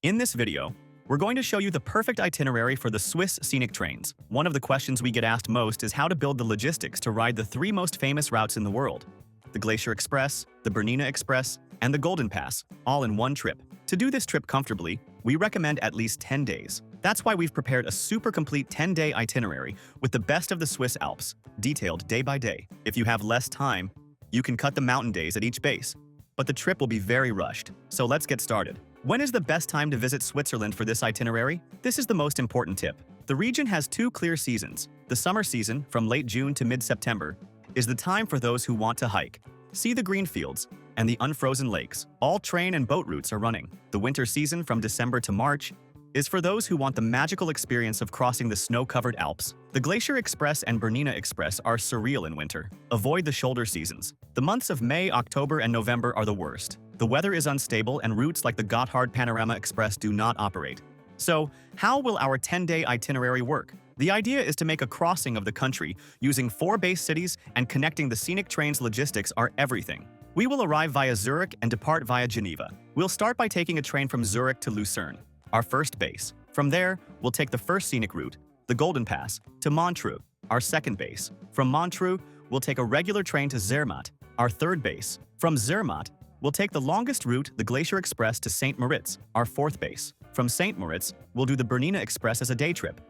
In this video, we're going to show you the perfect itinerary for the Swiss scenic trains. One of the questions we get asked most is how to build the logistics to ride the three most famous routes in the world: the Glacier Express, the Bernina Express, and the GoldenPass, all in one trip. To do this trip comfortably, we recommend at least 10 days. That's why we've prepared a super complete 10-day itinerary with the best of the Swiss Alps, detailed day by day. If you have less time, you can cut the mountain days at each base, but the trip will be very rushed. So let's get started. When is the best time to visit Switzerland for this itinerary? This is the most important tip. The region has two clear seasons. The summer season, from late June to mid-September, is the time for those who want to hike, see the green fields, and the unfrozen lakes. All train and boat routes are running. The winter season, from December to March, is for those who want the magical experience of crossing the snow-covered Alps. The Glacier Express and Bernina Express are surreal in winter. Avoid the shoulder seasons. The months of May, October, and November are the worst. The weather is unstable and routes like the Gotthard Panoramic Express do not operate. So, how will our 10-day itinerary work? The idea is to make a crossing of the country using 4 base cities, and connecting the scenic trains. Logistics are everything. We will arrive via Zurich and depart via Geneva. We'll start by taking a train from Zurich to Lucern, our first base. From there, we'll take the first scenic route, the GoldenPass, to Montreux, our second base. From Montreux, we'll take a regular train to Zermatt, our third base. From Zermatt, we'll take the longest route, the Glacier Express, to St. Moritz, our fourth base. From St. Moritz, we'll do the Bernina Express as a day trip.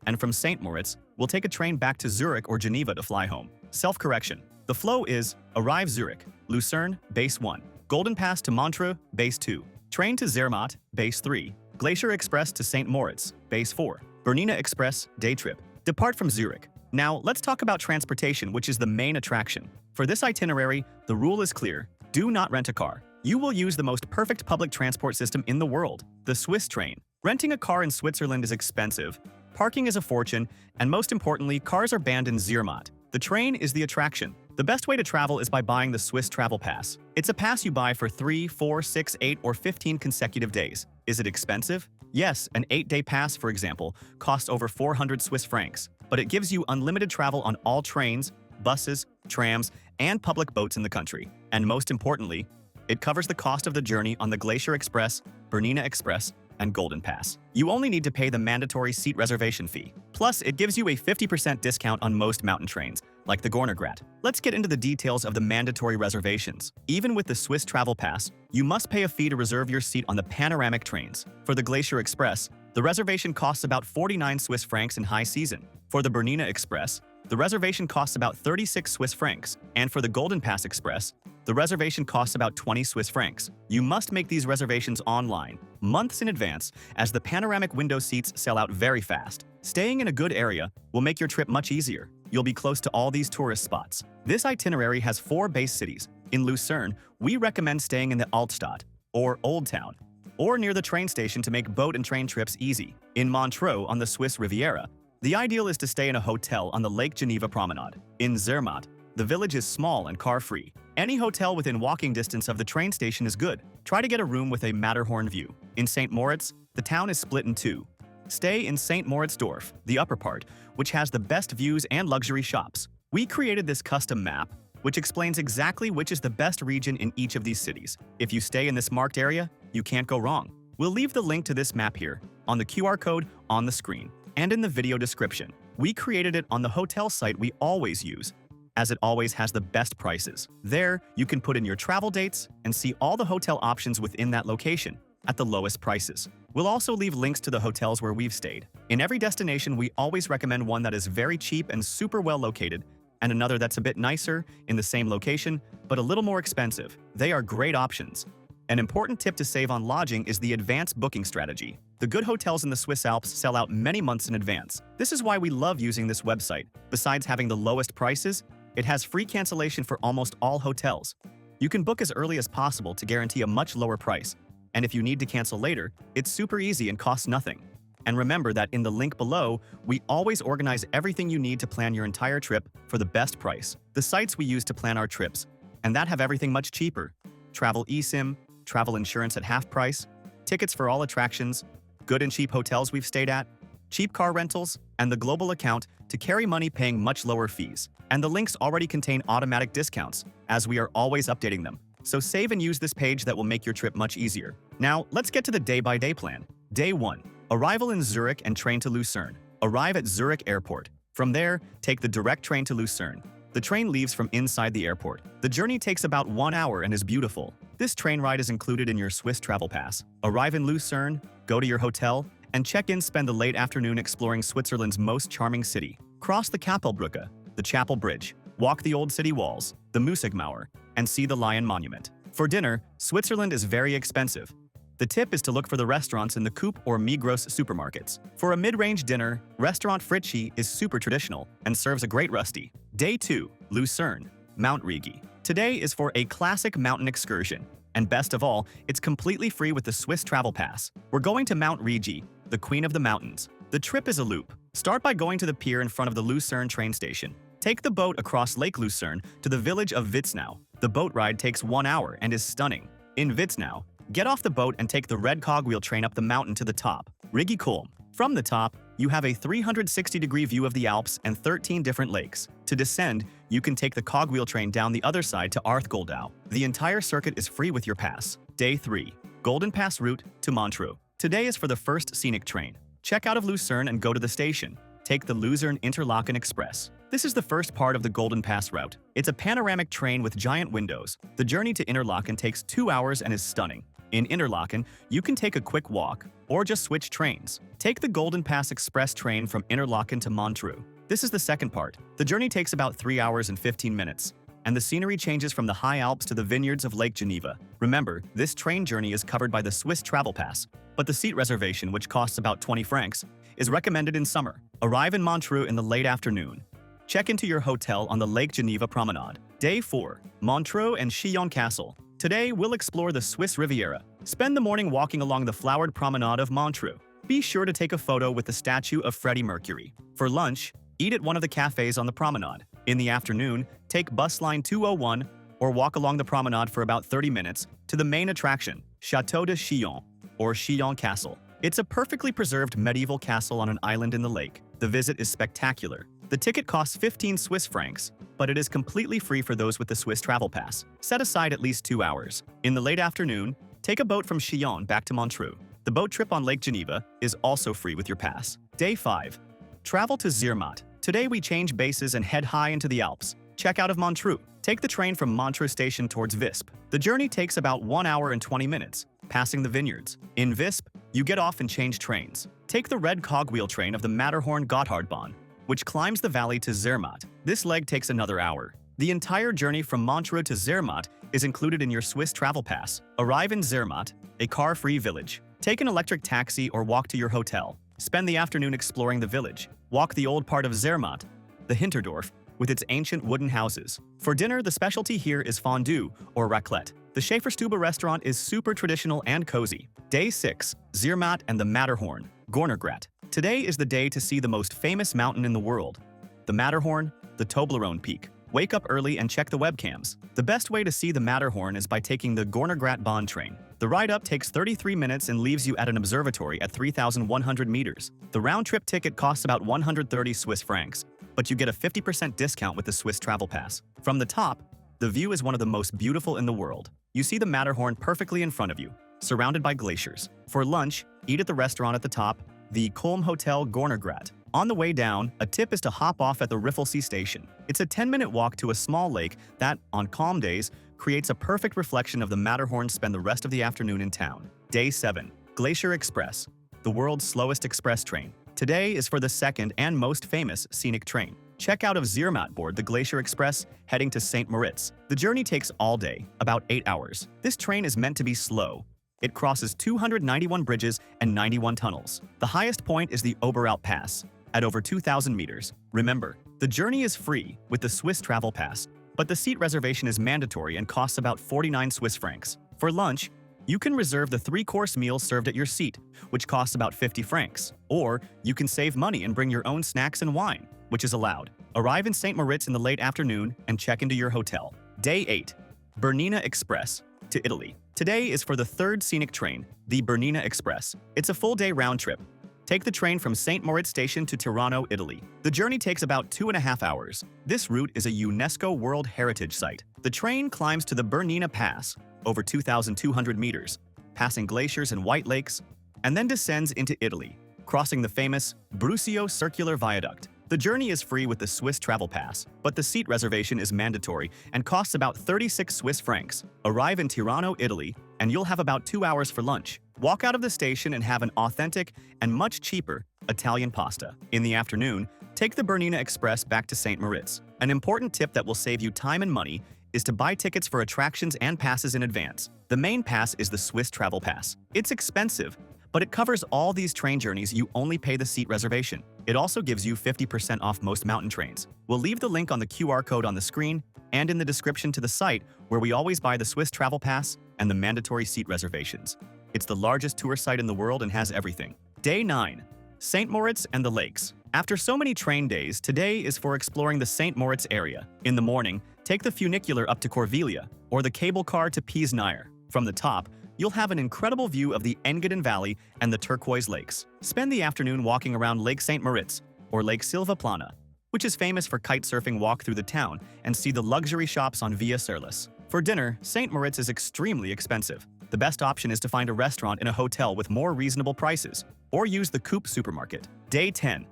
And from St. Moritz, we'll take a train back to Zurich or Geneva to fly home. Self-correction. The flow is: arrive Zurich, Lucerne, base 1. GoldenPass to Montreux, base 2. Train to Zermatt, base 3. Glacier Express to St. Moritz, base 4. Bernina Express, day trip. Depart from Zurich. Now, let's talk about transportation, which is the main attraction. For this itinerary, the rule is clear: do not rent a car. You will use the most perfect public transport system in the world, the Swiss train. Renting a car in Switzerland is expensive, parking is a fortune, and most importantly, cars are banned in Zermatt. The train is the attraction. The best way to travel is by buying the Swiss Travel Pass. It's a pass you buy for 3, 4, 6, 8, or 15 consecutive days. Is it expensive? Yes, an 8-day pass, for example, costs over 400 Swiss francs, but it gives you unlimited travel on all trains, buses, trams, and public boats in the country. And most importantly, it covers the cost of the journey on the Glacier Express, Bernina Express, and GoldenPass. You only need to pay the mandatory seat reservation fee. Plus, it gives you a 50% discount on most mountain trains, like the Gornergrat. Let's get into the details of the mandatory reservations. Even with the Swiss Travel Pass, you must pay a fee to reserve your seat on the Panoramic trains. For the Glacier Express, the reservation costs about 49 Swiss francs in high season. For the Bernina Express, the reservation costs about 36 Swiss francs. And for the GoldenPass Express, the reservation costs about 20 Swiss francs. You must make these reservations online, months in advance, as the panoramic window seats sell out very fast. Staying in a good area will make your trip much easier. You'll be close to all these tourist spots. This itinerary has 4 base cities. In Lucerne, we recommend staying in the Altstadt, or Old Town, or near the train station to make boat and train trips easy. In Montreux, on the Swiss Riviera, the ideal is to stay in a hotel on the Lake Geneva promenade. In Zermatt, the village is small and car-free. Any hotel within walking distance of the train station is good. Try to get a room with a Matterhorn view. In St. Moritz, the town is split in 2. Stay in St. Moritzsdorf, the upper part, which has the best views and luxury shops. We created this custom map, which explains exactly which is the best region in each of these cities. If you stay in this marked area, you can't go wrong. We'll leave the link to this map here, on the QR code on the screen, and in the video description. We created it on the hotel site we always use, as it always has the best prices. There, you can put in your travel dates and see all the hotel options within that location at the lowest prices. We'll also leave links to the hotels where we've stayed. In every destination, we always recommend one that is very cheap and super well located, and another that's a bit nicer, in the same location, but a little more expensive. They are great options. An important tip to save on lodging is the advanced booking strategy. The good hotels in the Swiss Alps sell out many months in advance. This is why we love using this website. Besides having the lowest prices, it has free cancellation for almost all hotels. You can book as early as possible to guarantee a much lower price. And if you need to cancel later, it's super easy and costs nothing. And remember that in the link below, we always organize everything you need to plan your entire trip for the best price. The sites we use to plan our trips, and that have everything much cheaper: travel eSIM, travel insurance at half price, tickets for all attractions, good and cheap hotels we've stayed at, cheap car rentals, and the global account to carry money paying much lower fees. And the links already contain automatic discounts, as we are always updating them. So save and use this page that will make your trip much easier. Now, let's get to the day-by-day plan. Day 1. Arrival in Zurich and train to Lucerne. Arrive at Zurich Airport. From there, take the direct train to Lucerne. The train leaves from inside the airport. The journey takes about 1 hour and is beautiful. This train ride is included in your Swiss travel pass. Arrive in Lucerne, go to your hotel, and check in. Spend the late afternoon exploring Switzerland's most charming city. Cross the Kapellbrücke, the Chapel Bridge, walk the old city walls, the Musikmauer, and see the Lion Monument. For dinner, Switzerland is very expensive. The tip is to look for the restaurants in the Coop or Migros supermarkets. For a mid-range dinner, restaurant Rigi is super traditional and serves a great rusty. Day 2. Lucerne, Mount Rigi. Today is for a classic mountain excursion. And best of all, it's completely free with the Swiss travel pass. We're going to Mount Rigi, the queen of the mountains. The trip is a loop. Start by going to the pier in front of the Lucerne train station. Take the boat across Lake Lucerne to the village of Witznau. The boat ride takes 1 hour and is stunning. In Witznau, get off the boat and take the red cogwheel train up the mountain to the top, Rigi Kulm. From the top, you have a 360-degree view of the Alps and 13 different lakes. To descend, you can take the cogwheel train down the other side to Arthgoldau. The entire circuit is free with your pass. Day 3. GoldenPass route to Montreux. Today is for the first scenic train. Check out of Lucerne and go to the station. Take the Lucerne Interlaken Express. This is the first part of the GoldenPass route. It's a panoramic train with giant windows. The journey to Interlaken takes 2 hours and is stunning. In Interlaken, you can take a quick walk or just switch trains. Take the GoldenPass Express train from Interlaken to Montreux. This is the second part. The journey takes about 3 hours and 15 minutes, and the scenery changes from the high Alps to the vineyards of Lake Geneva. Remember, this train journey is covered by the Swiss travel pass, but the seat reservation, which costs about 20 francs, is recommended in summer. Arrive in Montreux in the late afternoon. Check into your hotel on the Lake Geneva promenade. Day 4. Montreux and Chillon Castle. Today, we'll explore the Swiss Riviera. Spend the morning walking along the flowered promenade of Montreux. Be sure to take a photo with the statue of Freddie Mercury. For lunch, eat at one of the cafes on the promenade. In the afternoon, take bus line 201 or walk along the promenade for about 30 minutes to the main attraction, Château de Chillon, or Chillon Castle. It's a perfectly preserved medieval castle on an island in the lake. The visit is spectacular. The ticket costs 15 Swiss francs, but it is completely free for those with the Swiss travel pass. Set aside at least 2 hours. In the late afternoon, take a boat from Chillon back to Montreux. The boat trip on Lake Geneva is also free with your pass. Day 5. Travel to Zermatt. Today we change bases and head high into the Alps. Check out of Montreux. Take the train from Montreux station towards Visp. The journey takes about 1 hour and 20 minutes, passing the vineyards. In Visp, you get off and change trains. Take the red cogwheel train of the Matterhorn Gotthardbahn, which climbs the valley to Zermatt. This leg takes another hour. The entire journey from Montreux to Zermatt is included in your Swiss travel pass. Arrive in Zermatt, a car-free village. Take an electric taxi or walk to your hotel. Spend the afternoon exploring the village. Walk the old part of Zermatt, the Hinterdorf, with its ancient wooden houses. For dinner, the specialty here is fondue or raclette. The Schäferstube restaurant is super traditional and cozy. Day 6. Zermatt and the Matterhorn, Gornergrat. Today is the day to see the most famous mountain in the world, the Matterhorn, the Toblerone Peak. Wake up early and check the webcams. The best way to see the Matterhorn is by taking the Gornergrat Bahn train. The ride up takes 33 minutes and leaves you at an observatory at 3,100 meters. The round-trip ticket costs about 130 Swiss francs, but you get a 50% discount with the Swiss travel pass. From the top, the view is one of the most beautiful in the world. You see the Matterhorn perfectly in front of you, surrounded by glaciers. For lunch, eat at the restaurant at the top, the Kulm Hotel Gornergrat. On the way down, a tip is to hop off at the Riffelsee station. It's a 10-minute walk to a small lake that, on calm days, creates a perfect reflection of the Matterhorn. Spend the rest of the afternoon in town. Day 7. Glacier Express, the world's slowest express train. Today is for the second and most famous scenic train. Check out of Zermatt board the Glacier Express heading to St. Moritz. The journey takes all day, about 8 hours. This train is meant to be slow. It crosses 291 bridges and 91 tunnels. The highest point is the Oberalp Pass, at over 2,000 meters. Remember, the journey is free with the Swiss travel pass, but the seat reservation is mandatory and costs about 49 Swiss francs. For lunch, you can reserve the 3-course meal served at your seat, which costs about 50 francs. Or you can save money and bring your own snacks and wine, which is allowed. Arrive in St. Moritz in the late afternoon and check into your hotel. Day 8. Bernina Express, to Italy. Today is for the third scenic train, the Bernina Express. It's a full-day round trip. Take the train from St. Moritz station to Tirano, Italy. The journey takes about 2.5 hours. This route is a UNESCO World Heritage Site. The train climbs to the Bernina Pass, over 2,200 meters, passing glaciers and white lakes, and then descends into Italy, crossing the famous Brusio Circular Viaduct. The journey is free with the Swiss Travel Pass, but the seat reservation is mandatory and costs about 36 Swiss francs. Arrive in Tirano, Italy, and you'll have about 2 hours for lunch. Walk out of the station and have an authentic and much cheaper Italian pasta. In the afternoon, take the Bernina Express back to St. Moritz. An important tip that will save you time and money is to buy tickets for attractions and passes in advance. The main pass is the Swiss Travel Pass. It's expensive, but it covers all these train journeys. You only pay the seat reservation. It also gives you 50% off most mountain trains. We'll leave the link on the QR code on the screen and in the description to the site where we always buy the Swiss Travel Pass and the mandatory seat reservations. It's the largest tour site in the world and has everything. Day 9. St. Moritz and the Lakes. After so many train days, today is for exploring the St. Moritz area. In the morning, take the funicular up to Corviglia or the cable car to Piesnire. From the top, you'll have an incredible view of the Engadin Valley and the turquoise lakes. Spend the afternoon walking around Lake St. Moritz or Lake Silvaplana, which is famous for kite surfing. Walk through the town and see the luxury shops on Via Surlis. For dinner, St. Moritz is extremely expensive. The best option is to find a restaurant in a hotel with more reasonable prices, or use the Coop supermarket. Day 10.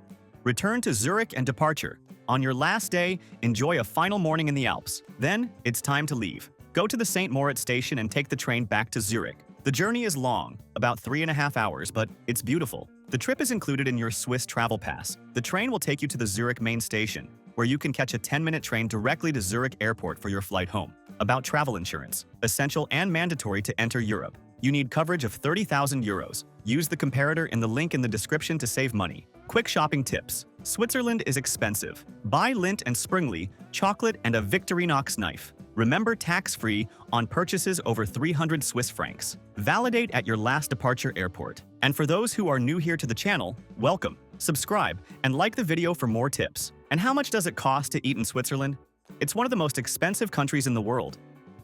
Return to Zurich and departure. On your last day, enjoy a final morning in the Alps. Then, it's time to leave. Go to the St. Moritz station and take the train back to Zurich. The journey is long, about 3.5 hours, but it's beautiful. The trip is included in your Swiss Travel Pass. The train will take you to the Zurich main station, where you can catch a 10-minute train directly to Zurich Airport for your flight home. About travel insurance. Essential and mandatory to enter Europe. You need coverage of 30,000 euros. Use the comparator in the link in the description to save money. Quick shopping tips. Switzerland is expensive. Buy Lindt and Sprüngli, chocolate, and a Victorinox knife. Remember, tax-free on purchases over 300 Swiss francs. Validate at your last departure airport. And for those who are new here to the channel, welcome. Subscribe and like the video for more tips. And how much does it cost to eat in Switzerland? It's one of the most expensive countries in the world.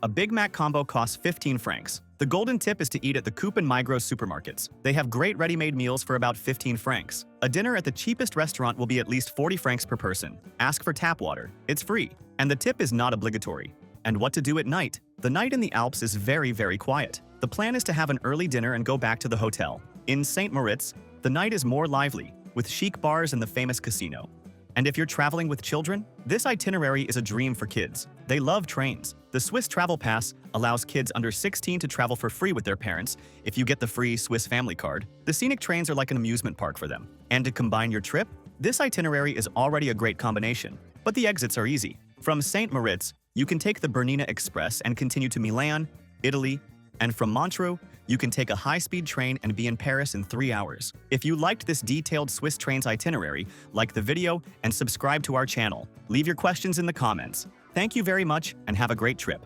A Big Mac combo costs 15 francs. The golden tip is to eat at the Coop and Migros supermarkets. They have great ready-made meals for about 15 francs. A dinner at the cheapest restaurant will be at least 40 francs per person. Ask for tap water. It's free. And the tip is not obligatory. And what to do at night? The night in the Alps is very, very quiet. The plan is to have an early dinner and go back to the hotel. In St. Moritz, the night is more lively, with chic bars and the famous casino. And if you're traveling with children, this itinerary is a dream for kids. They love trains. The Swiss Travel Pass allows kids under 16 to travel for free with their parents if you get the free Swiss Family Card. The scenic trains are like an amusement park for them. And to combine your trip, this itinerary is already a great combination. But the exits are easy. From St. Moritz, you can take the Bernina Express and continue to Milan, Italy, and from Montreux, you can take a high-speed train and be in Paris in 3 hours. If you liked this detailed Swiss trains itinerary, like the video and subscribe to our channel. Leave your questions in the comments. Thank you very much and have a great trip.